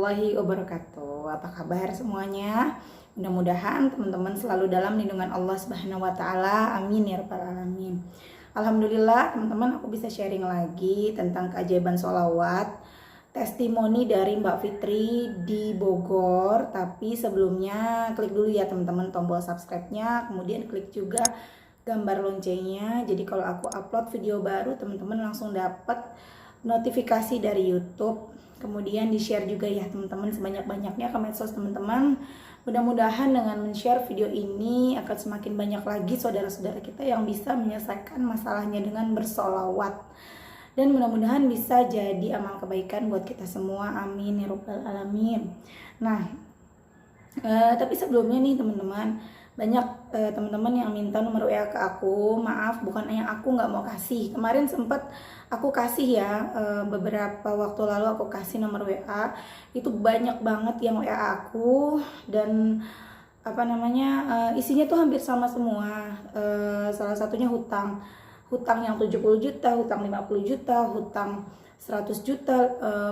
warahmatullahi wabarakatuh. Apa kabar semuanya? Mudah-mudahan teman-teman selalu dalam lindungan Allah Subhanahu wa taala. Amin ya rabbal alamin. Alhamdulillah teman-teman, aku bisa sharing lagi tentang keajaiban sholawat, testimoni dari Mbak Fitri di Bogor. Tapi sebelumnya klik dulu ya teman-teman tombol subscribe-nya, kemudian klik juga gambar loncengnya. Jadi kalau aku upload video baru, teman-teman langsung dapat notifikasi dari YouTube. Kemudian di-share juga ya teman-teman sebanyak-banyaknya ke medsos teman-teman. Mudah-mudahan dengan men-share video ini akan semakin banyak lagi saudara-saudara kita yang bisa menyelesaikan masalahnya dengan bersolawat. Dan mudah-mudahan bisa jadi amal kebaikan buat kita semua. Amin ya rabbal alamin. Nah, tapi sebelumnya nih teman-teman, banyak teman-teman yang minta nomor WA ke aku. Maaf, bukan yang aku nggak mau kasih. Kemarin sempat aku kasih ya, beberapa waktu lalu aku kasih nomor WA. Itu banyak banget yang WA aku, dan isinya tuh hampir sama semua. Salah satunya hutang yang 70 juta, hutang 50 juta, hutang 100 juta,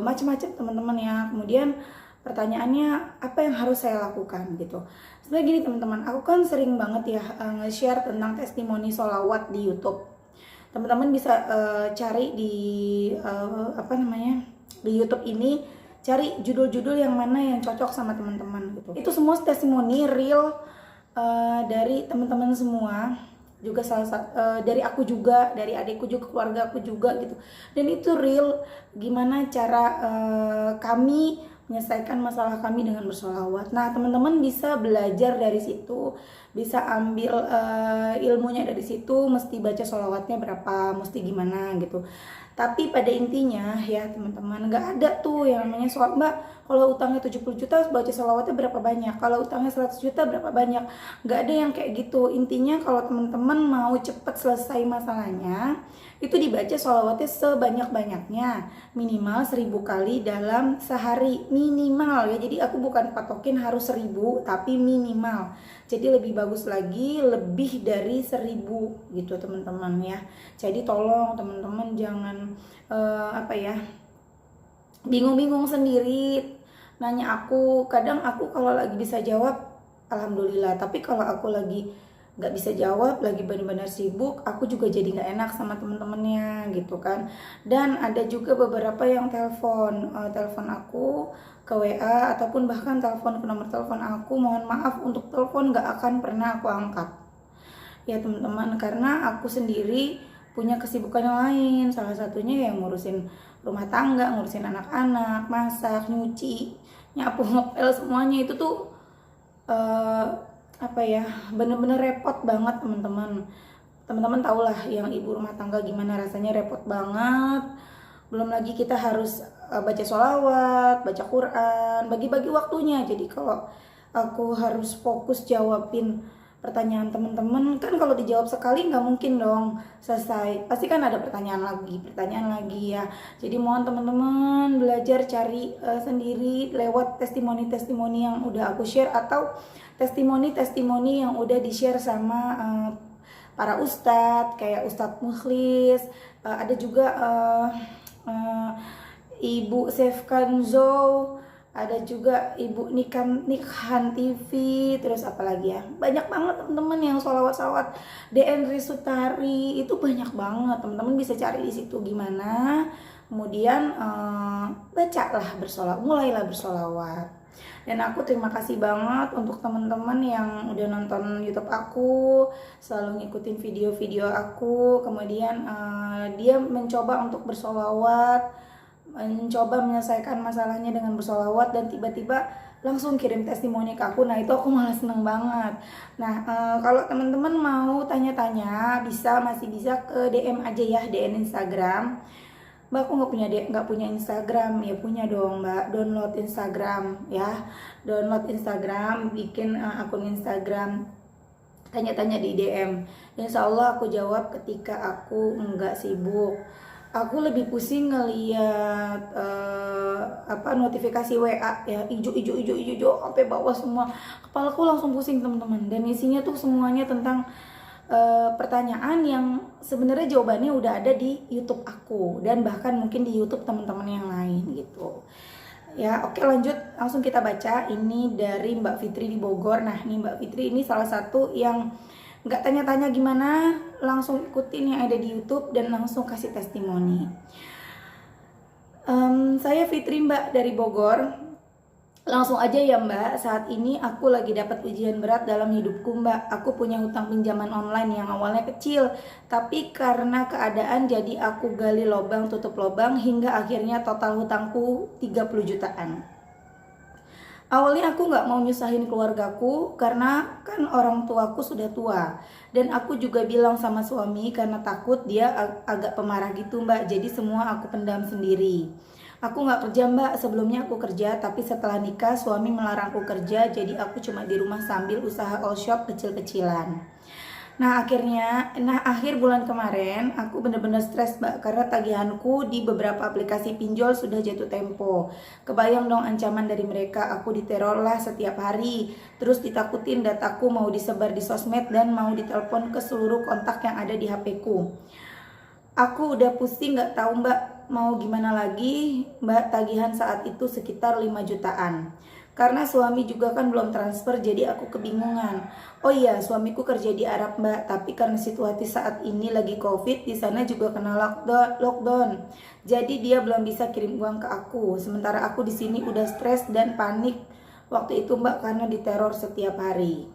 macam-macam teman-teman ya. Kemudian pertanyaannya, apa yang harus saya lakukan gitu. Sebenarnya gini teman-teman, aku kan sering banget ya nge-share tentang testimoni sholawat di YouTube. Teman-teman bisa cari di di YouTube ini, cari judul-judul yang mana yang cocok sama teman-teman gitu. Itu semua testimoni real dari teman-teman semua, juga dari aku juga, dari adikku juga, keluarga aku juga gitu. Dan itu real gimana cara kami menyelesaikan masalah kami dengan bersolawat. Nah teman-teman bisa belajar dari situ, bisa ambil ilmunya dari situ. Mesti baca solawatnya berapa, mesti gimana gitu. Tapi pada intinya ya teman-teman, nggak ada tuh yang namanya soal Mbak, kalau utangnya 70 juta baca solawatnya berapa banyak, kalau utangnya 100 juta berapa banyak. Nggak ada yang kayak gitu. Intinya kalau teman-teman mau cepat selesai masalahnya, itu dibaca sholawatnya sebanyak-banyaknya, minimal 1000 kali dalam sehari, minimal ya. Jadi aku bukan patokin harus 1000, tapi minimal. Jadi lebih bagus lagi lebih dari 1000 gitu teman-teman ya. Jadi tolong teman-teman jangan bingung-bingung sendiri nanya aku. Kadang aku kalau lagi bisa jawab alhamdulillah, tapi kalau aku lagi nggak bisa jawab, lagi benar-benar sibuk, aku juga jadi nggak enak sama temen-temennya gitu kan. Dan ada juga beberapa yang telepon aku ke WA, ataupun bahkan telepon ke nomor telepon aku. Mohon maaf, untuk telepon nggak akan pernah aku angkat ya teman-teman, karena aku sendiri punya kesibukan yang lain. Salah satunya yang ngurusin rumah tangga, ngurusin anak-anak, masak, nyuci, nyapu, ngepel, semuanya itu tuh bener-bener repot banget teman-teman. Teman-teman tahulah yang ibu rumah tangga gimana rasanya, repot banget. Belum lagi kita harus baca sholawat, baca Quran, bagi-bagi waktunya. Jadi kalau aku harus fokus jawabin pertanyaan teman-teman, kan kalau dijawab sekali nggak mungkin dong selesai, pasti kan ada pertanyaan lagi ya. Jadi mohon teman-teman belajar cari sendiri lewat testimoni-testimoni yang udah aku share, atau testimoni-testimoni yang udah di-share sama para ustadz, kayak Ustadz Mukhlis, ada juga Ibu Sefkan Zou, ada juga Ibu Nikhan TV, terus apalagi ya, banyak banget teman-teman yang sholawat DN Risutari, itu banyak banget. Teman-teman bisa cari di situ gimana, kemudian bacalah bersolawat, mulailah bersolawat. Dan aku terima kasih banget untuk teman-teman yang udah nonton YouTube aku, selalu ngikutin video-video aku, kemudian dia mencoba untuk bersolawat, mencoba menyelesaikan masalahnya dengan bersolawat, dan tiba-tiba langsung kirim testimoni ke aku. Nah itu aku malah seneng banget. Nah kalau teman-teman mau tanya-tanya, masih bisa ke DM aja ya, DM Instagram. Mbak, aku nggak punya Instagram. Ya punya dong Mbak, download Instagram ya, download Instagram, bikin akun Instagram, tanya-tanya di DM. Insya Allah aku jawab ketika aku nggak sibuk. Aku lebih pusing ngeliat notifikasi WA ya, ijo sampai bawah semua, kepalaku langsung pusing teman-teman. Dan isinya tuh semuanya tentang pertanyaan yang sebenarnya jawabannya udah ada di YouTube aku, dan bahkan mungkin di YouTube teman-teman yang lain gitu. Ya, oke, lanjut langsung kita baca. Ini dari Mbak Fitri di Bogor. Nah, nih Mbak Fitri ini salah satu yang nggak tanya-tanya gimana, langsung ikutin yang ada di YouTube dan langsung kasih testimoni. Saya Fitri Mbak dari Bogor. Langsung aja ya Mbak, saat ini aku lagi dapat ujian berat dalam hidupku Mbak. Aku punya hutang pinjaman online yang awalnya kecil, tapi karena keadaan jadi aku gali lubang tutup lubang hingga akhirnya total hutangku 30 jutaan. Awalnya aku gak mau nyusahin keluargaku karena kan orang tuaku sudah tua. Dan aku juga bilang sama suami karena takut dia agak pemarah gitu Mbak. Jadi semua aku pendam sendiri. Aku gak kerja Mbak, sebelumnya aku kerja. Tapi setelah nikah suami melarangku kerja. Jadi aku cuma di rumah sambil usaha all shop kecil-kecilan. Nah akhir bulan kemarin aku bener-bener stres Mbak, karena tagihanku di beberapa aplikasi pinjol sudah jatuh tempo. Kebayang dong ancaman dari mereka, aku diteror lah setiap hari. Terus ditakutin dataku mau disebar di sosmed dan mau ditelepon ke seluruh kontak yang ada di HP ku. Aku udah pusing gak tahu Mbak mau gimana lagi Mbak. Tagihan saat itu sekitar 5 jutaan. Karena suami juga kan belum transfer, jadi aku kebingungan. Oh iya, suamiku kerja di Arab Mbak, tapi karena situasi saat ini lagi Covid, di sana juga kena lockdown. Jadi dia belum bisa kirim uang ke aku. Sementara aku di sini udah stres dan panik waktu itu Mbak, karena diteror setiap hari.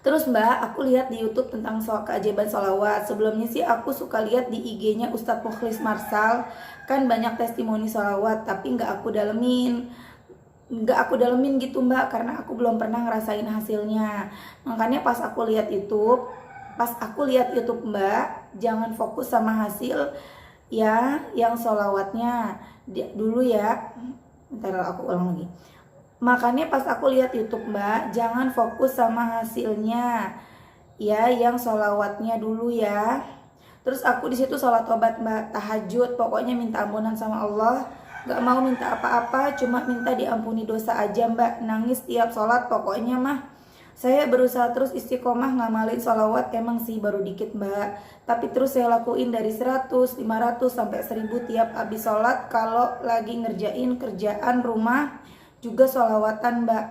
Terus Mbak, aku lihat di YouTube tentang keajaiban sholawat. Sebelumnya sih aku suka lihat di IG-nya Ustadz Mukhlis Marsal, kan banyak testimoni sholawat, tapi nggak aku dalemin gitu Mbak, karena aku belum pernah ngerasain hasilnya. Makanya pas aku lihat YouTube Mbak, jangan fokus sama hasil ya, yang sholawatnya dulu ya. Bentar, aku ulang lagi. Makanya pas aku lihat YouTube Mbak, jangan fokus sama hasilnya ya, yang sholawatnya dulu ya. Terus aku di situ sholat tobat Mbak, tahajud, pokoknya minta ampunan sama Allah. Gak mau minta apa-apa, cuma minta diampuni dosa aja Mbak. Nangis tiap sholat pokoknya mah. Saya berusaha terus istiqomah ngamalin sholawat, emang sih baru dikit Mbak. Tapi terus saya lakuin dari 100, 500 sampai 1000 tiap habis sholat. Kalau lagi ngerjain kerjaan rumah juga sholawatan Mbak.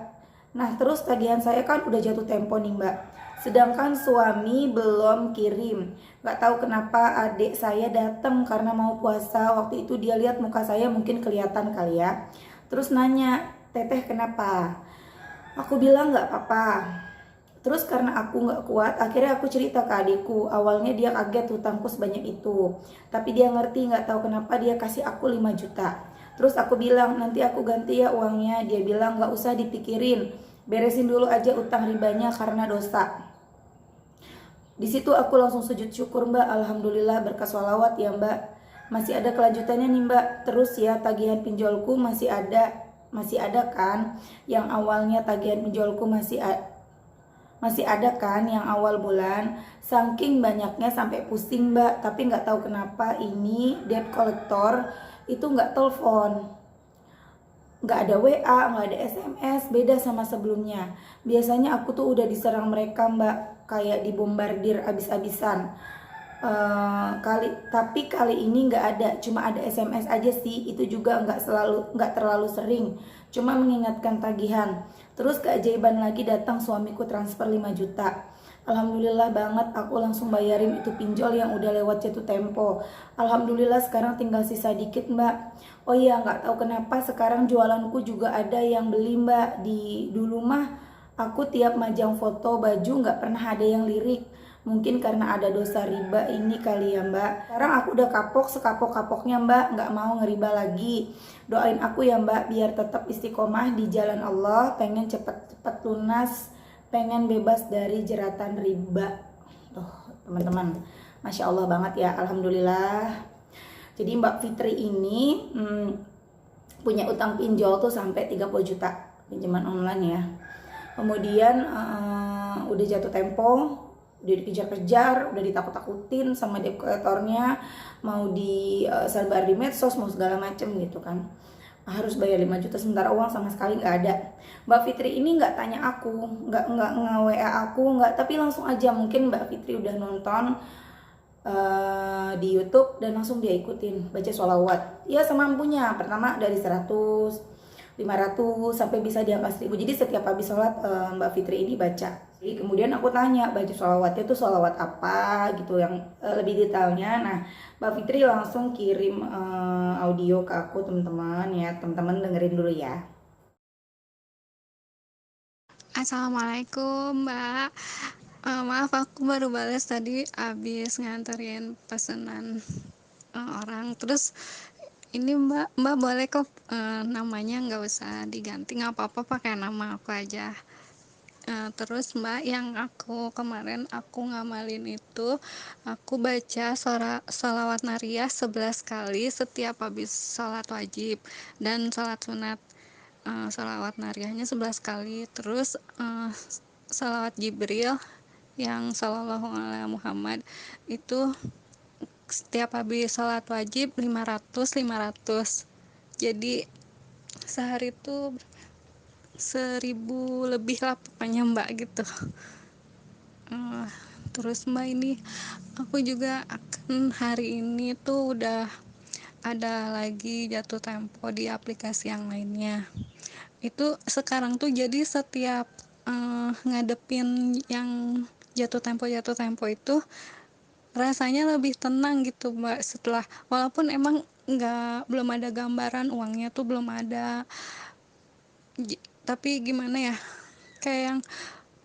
Nah terus tagihan saya kan udah jatuh tempo nih Mbak. Sedangkan suami belum kirim. Gak tahu kenapa adik saya datang karena mau puasa. Waktu itu dia lihat muka saya mungkin kelihatan kali ya. Terus nanya, teteh kenapa? Aku bilang gak apa-apa. Terus karena aku gak kuat, akhirnya aku cerita ke adikku. Awalnya dia kaget hutangku sebanyak itu. Tapi dia ngerti, gak tahu kenapa dia kasih aku 5 juta. Terus aku bilang, nanti aku ganti ya uangnya. Dia bilang gak usah dipikirin, beresin dulu aja utang ribanya karena dosa. Di situ aku langsung sujud syukur Mbak, alhamdulillah berkah sholawat ya Mbak. Masih ada kelanjutannya nih Mbak. Terus ya tagihan pinjolku masih ada kan. Yang awalnya tagihan pinjolku masih ada kan yang awal bulan. Saking banyaknya sampai pusing Mbak. Tapi nggak tahu kenapa ini debt collector itu nggak telepon, nggak ada WA, nggak ada SMS, beda sama sebelumnya. Biasanya aku tuh udah diserang mereka Mbak, kayak dibombardir abis-abisan. Tapi kali ini nggak ada, cuma ada SMS aja sih. Itu juga nggak terlalu sering, cuma mengingatkan tagihan. Terus keajaiban lagi datang, suamiku transfer 5 juta. Alhamdulillah banget, aku langsung bayarin itu pinjol yang udah lewat jatuh tempo. Alhamdulillah sekarang tinggal sisa dikit Mbak. Oh iya, nggak tahu kenapa sekarang jualanku juga ada yang beli Mbak. Dulu mah aku tiap majang foto baju nggak pernah ada yang lirik. Mungkin karena ada dosa riba ini kali ya Mbak. Sekarang aku udah kapok sekapok-kapoknya Mbak, nggak mau ngeriba lagi. Doain aku ya Mbak biar tetap istiqomah di jalan Allah. Pengen cepet-cepet lunas, pengen bebas dari jeratan riba. Tuh teman-teman, Masya Allah banget ya, alhamdulillah. Jadi Mbak Fitri ini punya utang pinjol tuh sampai 30 juta pinjaman online ya. Kemudian udah jatuh tempo, udah dikejar-kejar, udah ditakut-takutin sama debt collectornya, mau disebar di medsos, mau segala macem gitu kan. Harus bayar 5 juta, sementara uang sama sekali nggak ada. Mbak Fitri ini nggak tanya aku, nggak nge-WA aku, nggak, tapi langsung aja, mungkin Mbak Fitri udah nonton di YouTube dan langsung dia ikutin baca sholawat ya semampunya. Pertama dari 100, 500 sampai bisa di angka 1000. Jadi setiap habis sholat Mbak Fitri ini baca. Jadi kemudian aku tanya baca sholawatnya itu sholawat apa gitu yang lebih detailnya. Nah Mbak Fitri langsung kirim audio ke aku teman-teman ya. Teman-teman dengerin dulu ya. Assalamualaikum Mbak. Maaf aku baru balas tadi abis nganterin pesanan orang. Terus ini Mbak boleh kok namanya nggak usah diganti, nggak apa-apa pakai nama aku aja. Terus Mbak, yang aku kemarin aku ngamalin itu aku baca sholawat nariyah 11 kali setiap habis sholat wajib dan sholat sunat. Sholawat nariyahnya 11 kali. Terus sholawat Jibril yang Shallallahu Alaihi Muhammad itu setiap habis sholat wajib 500. Jadi sehari itu 1000 lebih lah pokoknya Mbak gitu. Terus Mbak, ini aku juga akan hari ini tuh udah ada lagi jatuh tempo di aplikasi yang lainnya. Itu sekarang tuh jadi setiap ngadepin yang jatuh tempo itu rasanya lebih tenang gitu Mbak, setelah walaupun emang belum ada gambaran uangnya tuh belum ada, tapi gimana ya, kayak yang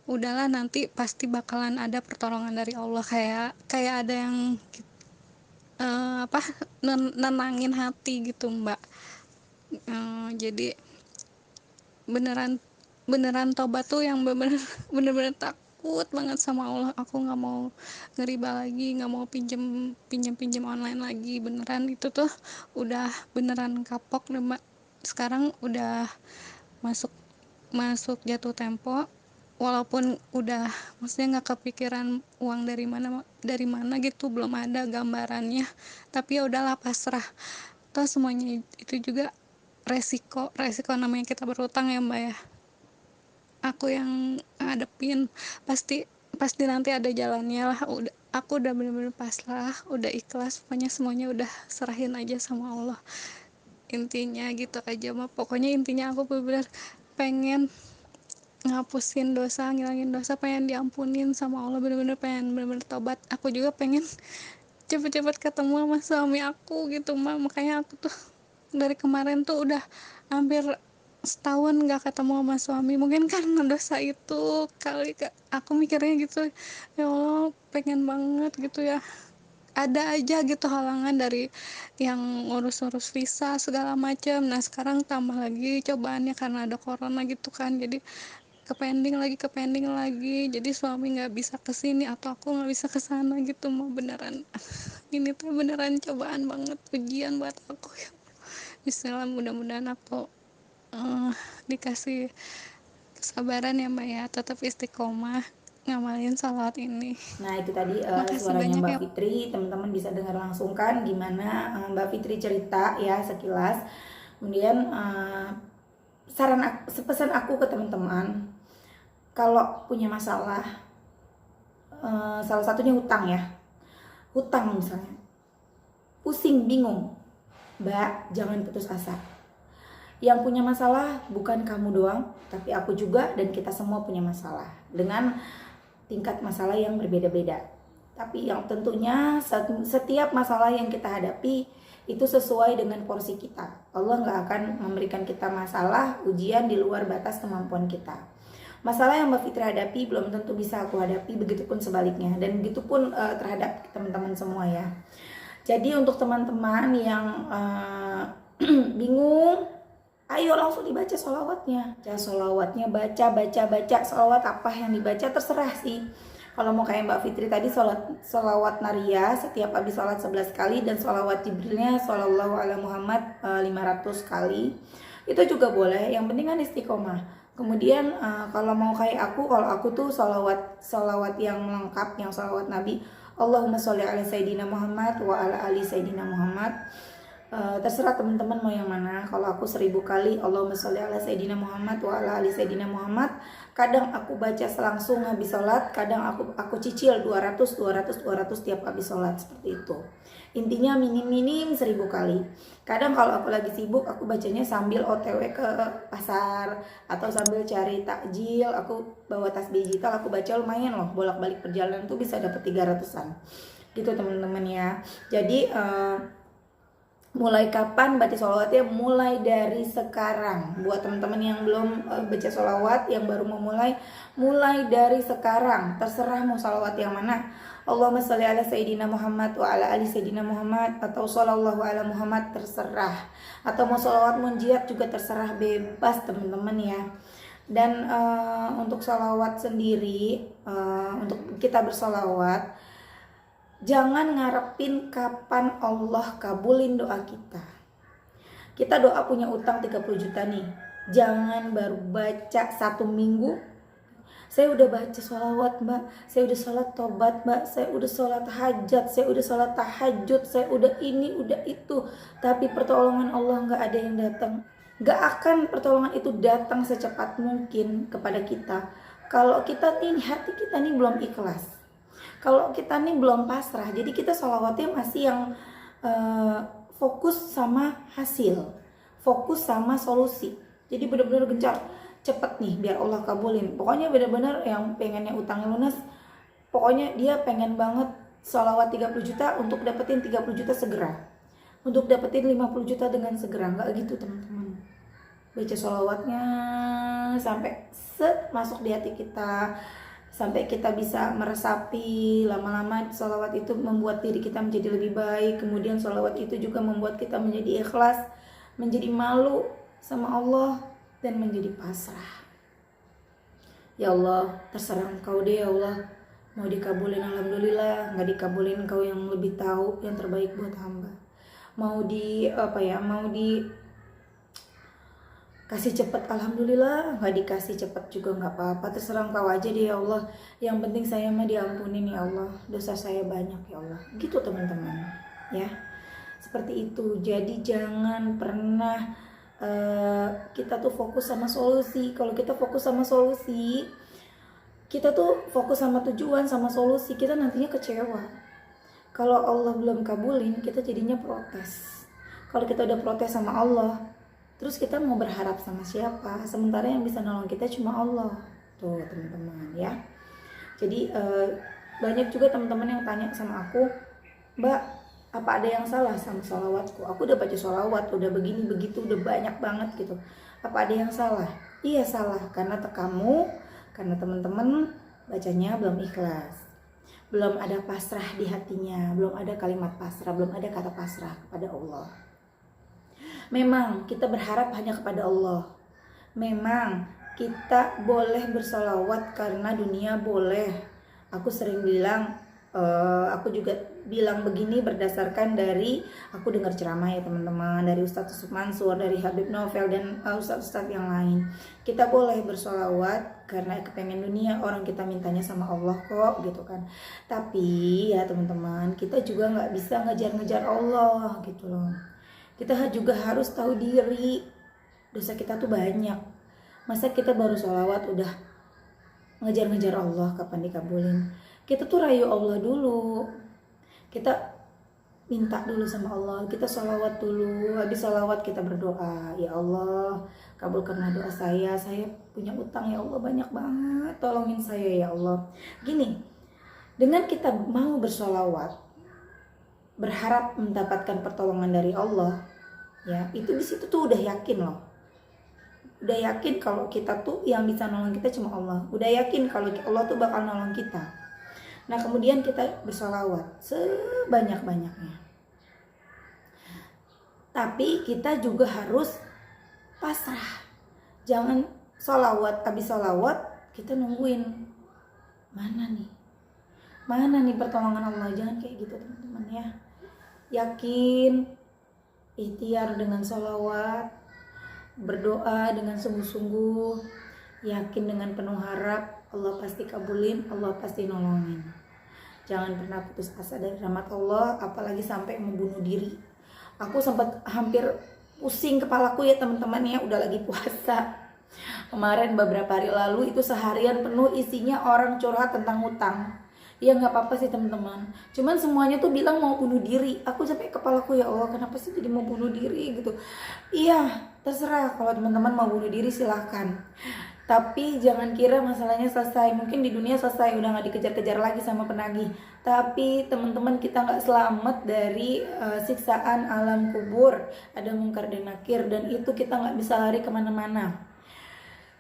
udahlah nanti pasti bakalan ada pertolongan dari Allah, kayak ada yang apa, nenangin hati gitu Mbak. Jadi beneran tobat tuh yang bener-bener takut banget sama Allah. Aku nggak mau ngeriba lagi, nggak mau pinjem online lagi. Beneran itu tuh udah beneran kapok deh Mbak. Sekarang udah masuk masuk jatuh tempo, walaupun udah maksudnya nggak kepikiran uang dari mana gitu, belum ada gambarannya, tapi ya udahlah pasrah. Toh semuanya itu juga resiko namanya kita berutang ya Mbak ya. Aku yang ngadepin, pasti pasti nanti ada jalannya lah. Aku udah bener-bener pasrah, udah ikhlas, pokoknya semuanya udah serahin aja sama Allah. Intinya gitu aja mah, pokoknya intinya aku bener-bener pengen ngapusin dosa, ngilangin dosa, pengen diampunin sama Allah, bener-bener pengen bener-bener tobat. Aku juga pengen cepet-cepet ketemu sama suami aku gitu Mbak. Makanya aku tuh dari kemarin tuh udah hampir setahun gak ketemu sama suami, mungkin karena dosa itu kali. Aku mikirnya gitu, ya Allah pengen banget gitu ya, ada aja gitu halangan dari yang ngurus-ngurus visa segala macam. Nah sekarang tambah lagi cobaannya karena ada corona gitu kan, jadi ke pending lagi, jadi suami nggak bisa kesini atau aku nggak bisa kesana gitu. Mau beneran ini tuh beneran cobaan banget, ujian buat aku ya. Bismillah, mudah-mudahan aku dikasih kesabaran ya Mbak ya, tetap istiqomah ngamalin salawat ini. Nah itu tadi Makasih suaranya banyak Mbak ya. Fitri, teman-teman bisa dengar langsung kan gimana Mbak Fitri cerita ya sekilas. Kemudian pesan aku ke teman-teman, kalau punya masalah, salah satunya hutang ya, hutang misalnya, pusing, bingung, Mbak jangan putus asa. Yang punya masalah bukan kamu doang, tapi aku juga, dan kita semua punya masalah dengan tingkat masalah yang berbeda-beda. Tapi yang tentunya setiap masalah yang kita hadapi itu sesuai dengan porsi kita. Allah nggak akan memberikan kita masalah, ujian di luar batas kemampuan kita. Masalah yang Mbak Fitri hadapi belum tentu bisa aku hadapi, begitupun sebaliknya, dan begitupun terhadap teman-teman semua ya. Jadi untuk teman-teman yang bingung, ayo langsung dibaca sholawatnya. Baca sholawat apa yang dibaca terserah sih. Kalau mau kayak Mbak Fitri tadi, sholawat nariyah setiap habis sholat 11 kali, dan sholawat Jibrilnya Shallallahu Alaihi Muhammad 500 kali, itu juga boleh. Yang penting kan istiqomah. Kemudian kalau mau kayak kalau aku tuh sholawat yang lengkap, yang sholawat Nabi, Allahumma sholli ala Sayyidina Muhammad wa ala ali Sayyidina Muhammad. Terserah teman-teman mau yang mana. Kalau aku 1000 kali Allahumma sholli ala Sayyidina Muhammad wa ala ali Sayyidina Muhammad. Kadang aku baca langsung habis sholat, kadang aku cicil 200 tiap habis sholat, seperti itu. Intinya minim-minim 1000 kali. Kadang kalau aku lagi sibuk, aku bacanya sambil OTW ke pasar atau sambil cari takjil, aku bawa tasbih digital, aku baca lumayan loh, bolak-balik perjalanan tuh bisa dapat 300-an. Gitu teman-teman ya. Jadi mulai kapan baca sholawatnya? Mulai dari sekarang. Buat teman-teman yang belum baca sholawat, yang baru mau mulai dari sekarang. Terserah mau sholawat yang mana. Allahumma sholli ala Sayyidina Muhammad wa ala ali Sayyidina Muhammad, atau shollallahu ala Muhammad, terserah. Atau mau sholawat munjiat juga terserah, bebas teman-teman ya. Dan untuk sholawat sendiri, untuk kita bersolawat, jangan ngarepin kapan Allah kabulin doa kita. Kita doa punya utang 30 juta nih. Jangan baru baca 1 minggu, saya udah baca sholawat mbak, saya udah sholat tobat mbak, saya udah sholat hajat, saya udah sholat tahajud, saya udah ini, udah itu, tapi pertolongan Allah gak ada yang datang. Gak akan pertolongan itu datang secepat mungkin kepada kita kalau kita nih, hati kita nih belum ikhlas, kalau kita nih belum pasrah. Jadi kita sholawatnya masih yang fokus sama hasil, fokus sama solusi. Jadi benar-benar gencar, cepet nih biar Allah kabulin. Pokoknya benar-benar yang pengennya utangnya lunas, pokoknya dia pengen banget sholawat 30 juta untuk dapetin 30 juta segera, untuk dapetin 50 juta dengan segera. Nggak gitu teman-teman. Baca sholawatnya sampai masuk di hati kita, sampai kita bisa meresapi. Lama-lama sholawat itu membuat diri kita menjadi lebih baik. Kemudian sholawat itu juga membuat kita menjadi ikhlas, menjadi malu sama Allah, dan menjadi pasrah. Ya Allah, terserah Engkau deh ya Allah. Mau dikabulin alhamdulillah, nggak dikabulin Engkau yang lebih tahu yang terbaik buat hamba. Mau kasih cepet alhamdulillah, nggak dikasih cepet juga nggak apa-apa, terserah Engkau aja deh ya Allah. Yang penting saya mah diampunin ya Allah, dosa saya banyak ya Allah. Gitu teman-teman ya, seperti itu. Jadi jangan pernah kita tuh fokus sama solusi. Kalau kita fokus sama solusi, kita tuh fokus sama tujuan, sama solusi, kita nantinya kecewa. Kalau Allah belum kabulin, kita jadinya protes. Kalau kita udah protes sama Allah, terus kita mau berharap sama siapa? Sementara yang bisa nolong kita cuma Allah. Tuh teman-teman ya. Jadi banyak juga teman-teman yang tanya sama aku, Mbak, apa ada yang salah sama sholawatku? Aku udah baca sholawat, udah begini begitu, udah banyak banget gitu. Apa ada yang salah? Iya salah, karena kamu, karena teman-teman bacanya belum ikhlas, belum ada pasrah di hatinya, belum ada kalimat pasrah, belum ada kata pasrah kepada Allah. Memang kita berharap hanya kepada Allah. Memang kita boleh bersolawat karena dunia boleh. Aku sering bilang, aku juga bilang begini berdasarkan dari aku dengar ceramah ya teman-teman, dari Ustadz Yusuf Mansur, dari Habib Novel, dan ustadz-ustadz yang lain. Kita boleh bersolawat karena kepengen dunia, orang kita mintanya sama Allah kok gitu kan. Tapi ya teman-teman, kita juga nggak bisa ngejar-ngejar Allah gitu loh. Kita juga harus tahu diri, dosa kita tuh banyak. Masa kita baru sholawat udah ngejar-ngejar Allah kapan dikabulin? Kita tuh rayu Allah dulu, kita minta dulu sama Allah, kita sholawat dulu. Habis sholawat kita berdoa, ya Allah kabulkanlah doa saya punya utang ya Allah banyak banget, tolongin saya ya Allah. Gini, dengan kita mau bersholawat, berharap mendapatkan pertolongan dari Allah, ya itu di situ tuh udah yakin loh, udah yakin kalau kita tuh yang bisa nolong kita cuma Allah, udah yakin kalau Allah tuh bakal nolong kita. Nah kemudian kita bersolawat sebanyak-banyaknya. Tapi kita juga harus pasrah. Jangan solawat, habis solawat kita nungguin mana nih pertolongan Allah. Jangan kayak gitu teman-teman ya. Yakin, ikhtiar dengan solawat, berdoa dengan sungguh-sungguh, yakin dengan penuh harap, Allah pasti kabulin, Allah pasti nolongin. Jangan pernah putus asa dari rahmat Allah, apalagi sampai membunuh diri, Aku sempat hampir pusing kepalaku ya teman-teman ya, udah lagi puasa. Kemarin beberapa hari lalu itu seharian penuh isinya orang curhat tentang hutang. Ya nggak apa-apa sih teman-teman. Cuman semuanya tuh bilang mau bunuh diri. Aku sampai kepalaku, ya Allah kenapa sih jadi mau bunuh diri gitu. Iya terserah, kalau teman-teman mau bunuh diri silahkan. Tapi jangan kira masalahnya selesai. Mungkin di dunia selesai, udah nggak dikejar-kejar lagi sama penagih. Tapi teman-teman, kita nggak selamat dari siksaan alam kubur. Ada mungkar dan nakir, dan itu kita nggak bisa lari kemana-mana.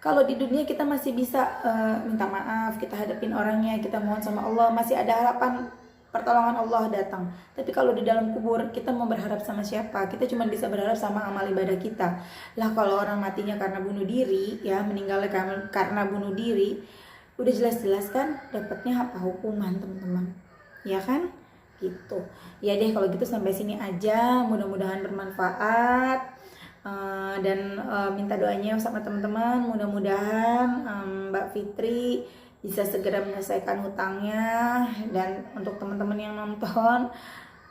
Kalau di dunia kita masih bisa minta maaf, kita hadapin orangnya, kita mohon sama Allah, masih ada harapan pertolongan Allah datang. Tapi kalau di dalam kubur kita mau berharap sama siapa? Kita cuma bisa berharap sama amal ibadah kita. Lah kalau orang matinya karena bunuh diri, ya meninggalnya karena bunuh diri, udah jelas-jelas kan dapatnya apa? Hukuman teman-teman, ya kan? Gitu. Ya deh kalau gitu sampai sini aja. Mudah-mudahan bermanfaat. Dan minta doanya sama teman-teman. Mudah-mudahan Mbak Fitri bisa segera menyelesaikan hutangnya. Dan untuk teman-teman yang nonton,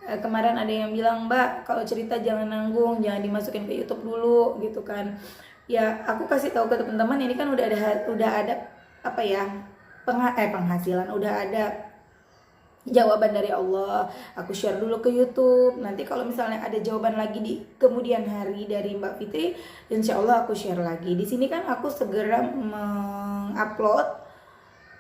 kemarin ada yang bilang, Mbak kalau cerita jangan nanggung, jangan dimasukin ke YouTube dulu gitu kan. Ya aku kasih tahu ke teman-teman, ini kan udah ada apa ya, penghasilan, udah ada jawaban dari Allah. Aku share dulu ke YouTube. Nanti kalau misalnya ada jawaban lagi di kemudian hari dari Mbak Fitri, insya Allah aku share lagi. Di sini kan aku segera mengupload,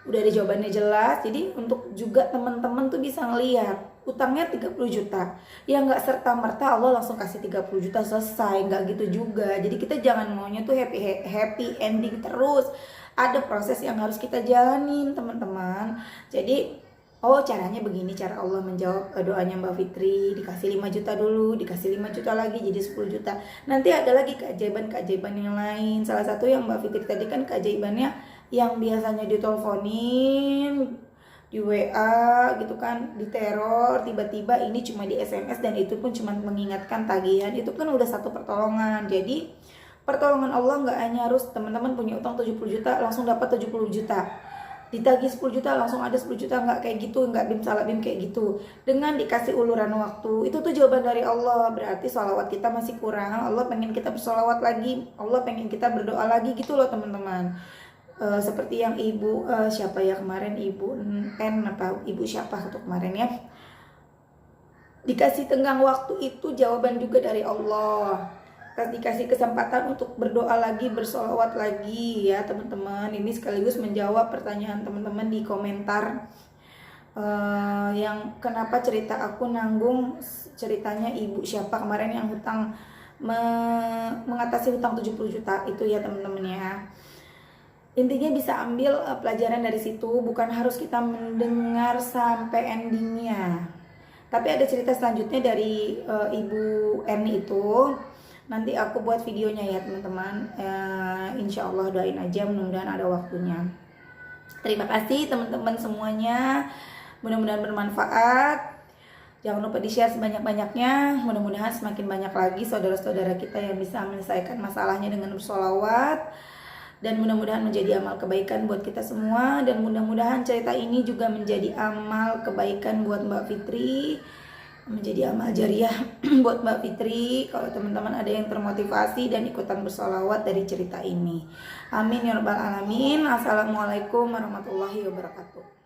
udah ada jawabannya jelas. Jadi untuk juga teman-teman tuh bisa ngelihat utangnya 30 juta. Ya nggak serta-merta Allah langsung kasih 30 juta selesai, nggak gitu juga. Jadi kita jangan maunya tuh happy ending terus. Ada proses yang harus kita jalanin teman-teman. Jadi caranya begini, cara Allah menjawab doanya Mbak Fitri. Dikasih 5 juta dulu, dikasih 5 juta lagi jadi 10 juta. Nanti ada lagi keajaiban-keajaiban yang lain. Salah satu yang Mbak Fitri tadi kan keajaibannya yang biasanya diteleponin, di WA gitu kan, diteror, tiba-tiba ini cuma di SMS, dan itu pun cuma mengingatkan tagihan. Itu kan udah satu pertolongan. Jadi pertolongan Allah nggak hanya harus teman-teman punya utang 70 juta langsung dapat 70 juta. Ditagih 10 juta langsung ada 10 juta, nggak kayak gitu, nggak bim salah bim kayak gitu. Dengan dikasih uluran waktu, itu tuh jawaban dari Allah. Berarti sholawat kita masih kurang, Allah pengen kita bersolawat lagi, Allah pengen kita berdoa lagi gitu loh teman-teman. Seperti yang ibu siapa ya kemarin, ibu ibu siapa untuk kemarin ya, dikasih tenggang waktu, itu jawaban juga dari Allah. Dikasih kesempatan untuk berdoa lagi, bersolawat lagi ya teman-teman. Ini sekaligus menjawab pertanyaan teman-teman di komentar yang kenapa cerita aku nanggung, ceritanya ibu siapa kemarin yang hutang mengatasi hutang 70 juta itu ya teman-teman ya. Intinya bisa ambil pelajaran dari situ, bukan harus kita mendengar sampai endingnya. Tapi ada cerita selanjutnya dari Ibu Eni itu. Nanti aku buat videonya ya teman-teman. Insya Allah doain aja, mudah-mudahan ada waktunya. Terima kasih teman-teman semuanya. Mudah-mudahan bermanfaat. Jangan lupa di-share sebanyak-banyaknya. Mudah-mudahan semakin banyak lagi saudara-saudara kita yang bisa menyelesaikan masalahnya dengan bersolawat. Dan mudah-mudahan menjadi amal kebaikan buat kita semua. Dan mudah-mudahan cerita ini juga menjadi amal kebaikan buat Mbak Fitri, menjadi amal jariah buat Mbak Fitri. Kalau teman-teman ada yang termotivasi dan ikutan bersolawat dari cerita ini, amin ya rabbal alamin. Assalamualaikum warahmatullahi wabarakatuh.